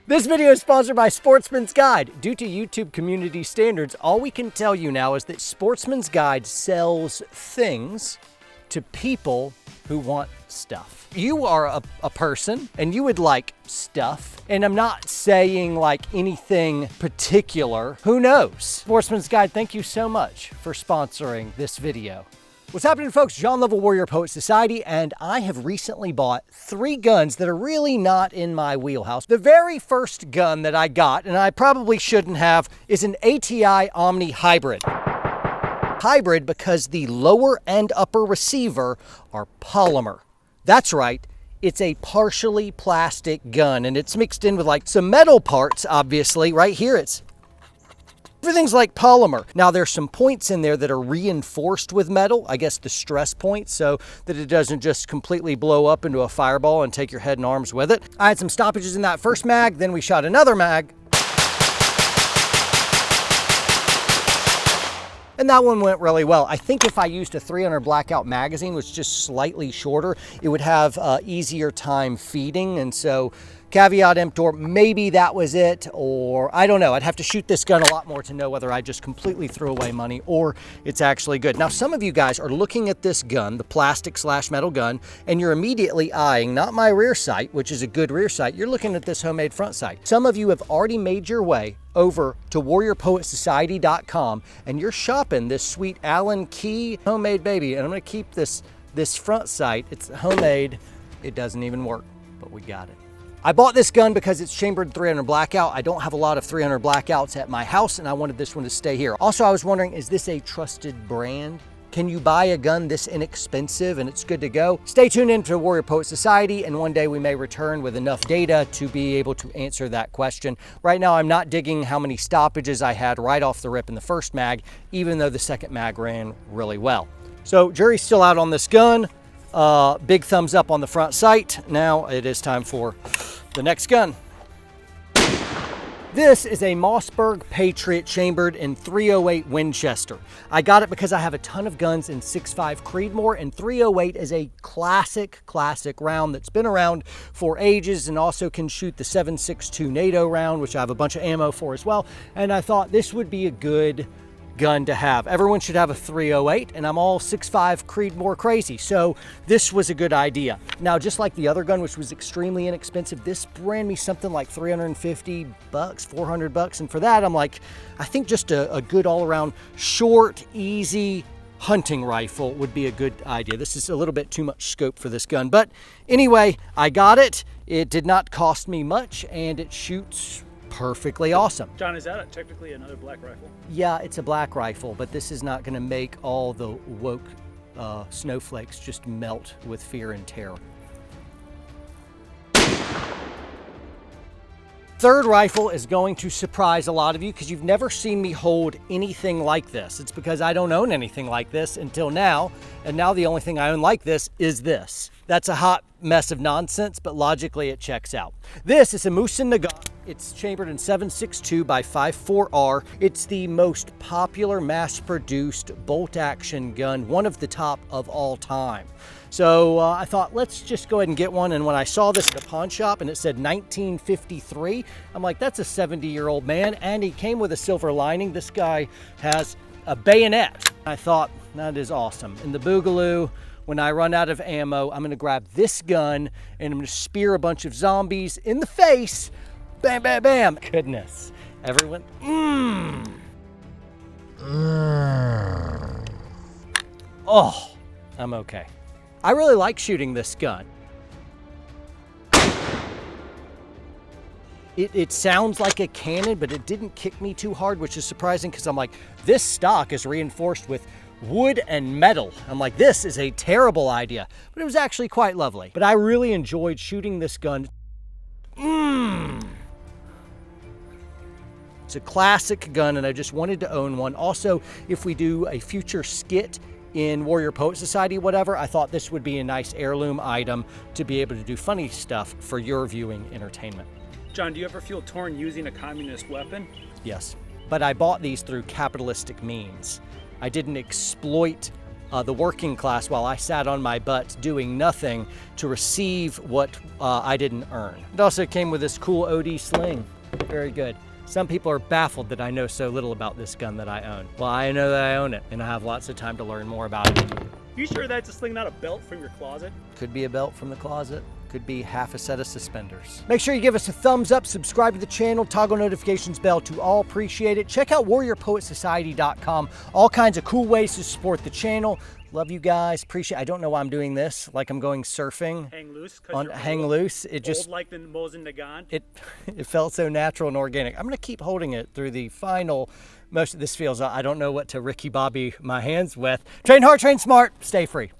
This video is sponsored by Sportsman's Guide. Due to YouTube community standards, all we can tell you now is that Sportsman's Guide sells things to people who want stuff. You are a person and you would like stuff. And I'm not saying like anything particular. Who knows? Sportsman's Guide, thank you so much for sponsoring this video. What's happening, folks? John Level Warrior Poet Society, and I have recently bought 3 guns that are really not in my wheelhouse. The very first gun that I got, and I probably shouldn't have, is an ATI Omni Hybrid. Hybrid because the lower and upper receiver are polymer. That's right, it's a partially plastic gun, and it's mixed in with like some metal parts, obviously. Right here, everything's like polymer. Now there's some points in there that are reinforced with metal, I guess the stress points, so that it doesn't just completely blow up into a fireball and take your head and arms with it. I had some stoppages in that first mag, then we shot another mag. And that one went really well. I think if I used a 300 blackout magazine, which is just slightly shorter, it would have easier time feeding. And so caveat emptor, maybe that was it, or I don't know. I'd have to shoot this gun a lot more to know whether I just completely threw away money or it's actually good. Now, some of you guys are looking at this gun, the plastic/metal gun, and you're immediately eyeing not my rear sight, which is a good rear sight. You're looking at this homemade front sight. Some of you have already made your way over to warriorpoetsociety.com and you're shopping this sweet Allen Key homemade baby. And I'm gonna keep this front sight. It's homemade. It doesn't even work, but we got it. I bought this gun because it's chambered 300 blackout. I don't have a lot of 300 blackouts at my house and I wanted this one to stay here. Also, I was wondering, is this a trusted brand? Can you buy a gun this inexpensive and it's good to go? Stay tuned in to Warrior Poet Society, and one day we may return with enough data to be able to answer that question. Right now, I'm not digging how many stoppages I had right off the rip in the first mag, even though the second mag ran really well. So jury's still out on this gun. Big thumbs up on the front sight. Now it is time for the next gun. This is a Mossberg Patriot chambered in .308 Winchester. I got it because I have a ton of guns in 6.5 Creedmoor, and .308 is a classic round that's been around for ages and also can shoot the 7.62 NATO round, which I have a bunch of ammo for as well. And I thought this would be a good gun to have. Everyone should have a .308, and I'm all 6.5 Creedmoor crazy, so this was a good idea. Now, just like the other gun, which was extremely inexpensive, this ran me something like 350 bucks, 400 bucks, and for that, I'm like, I think just a good all-around short, easy hunting rifle would be a good idea. This is a little bit too much scope for this gun, but anyway, I got it. It did not cost me much, and it shoots perfectly awesome. John, is that technically another black rifle? Yeah, it's a black rifle, but this is not going to make all the woke snowflakes just melt with fear and terror. Third rifle is going to surprise a lot of you because you've never seen me hold anything like this. It's because I don't own anything like this until now, and now the only thing I own like this is this. That's a hot mess of nonsense, but logically it checks out. This is a Moose and Nagant. It's chambered in 7.62 by 5.4R. It's the most popular mass-produced bolt-action gun, one of the top of all time. So I thought, let's just go ahead and get one. And when I saw this at a pawn shop and it said 1953, I'm like, that's a 70-year-old man. And he came with a silver lining. This guy has a bayonet. I thought, that is awesome. In the Boogaloo, when I run out of ammo, I'm gonna grab this gun and I'm gonna spear a bunch of zombies in the face. Bam, bam, bam. Goodness. Everyone, Oh, I'm okay. I really like shooting this gun. It sounds like a cannon, but it didn't kick me too hard, which is surprising because I'm like, this stock is reinforced with wood and metal. I'm like, this is a terrible idea, but it was actually quite lovely. But I really enjoyed shooting this gun. It's a classic gun, and I just wanted to own one. Also, if we do a future skit in Warrior Poet Society, whatever, I thought this would be a nice heirloom item to be able to do funny stuff for your viewing entertainment. John, do you ever feel torn using a communist weapon? Yes, but I bought these through capitalistic means. I didn't exploit the working class while I sat on my butt doing nothing to receive what I didn't earn. It also came with this cool OD sling. Very good. Some people are baffled that I know so little about this gun that I own. Well, I know that I own it, and I have lots of time to learn more about it. You sure that's a sling, not a belt from your closet? Could be a belt from the closet. Could be half a set of suspenders. Make sure you give us a thumbs up, subscribe to the channel, toggle notifications bell to all. Appreciate it. Check out warriorpoetsociety.com. All kinds of cool ways to support the channel. Love you guys. Appreciate. I don't know why I'm doing this. Like I'm going surfing. Hang loose. Hang loose. It just old like the Mosin Nagant. It felt so natural and organic. I'm gonna keep holding it through the final. Most of this feels. I don't know what to Ricky Bobby my hands with. Train hard, train smart, stay free.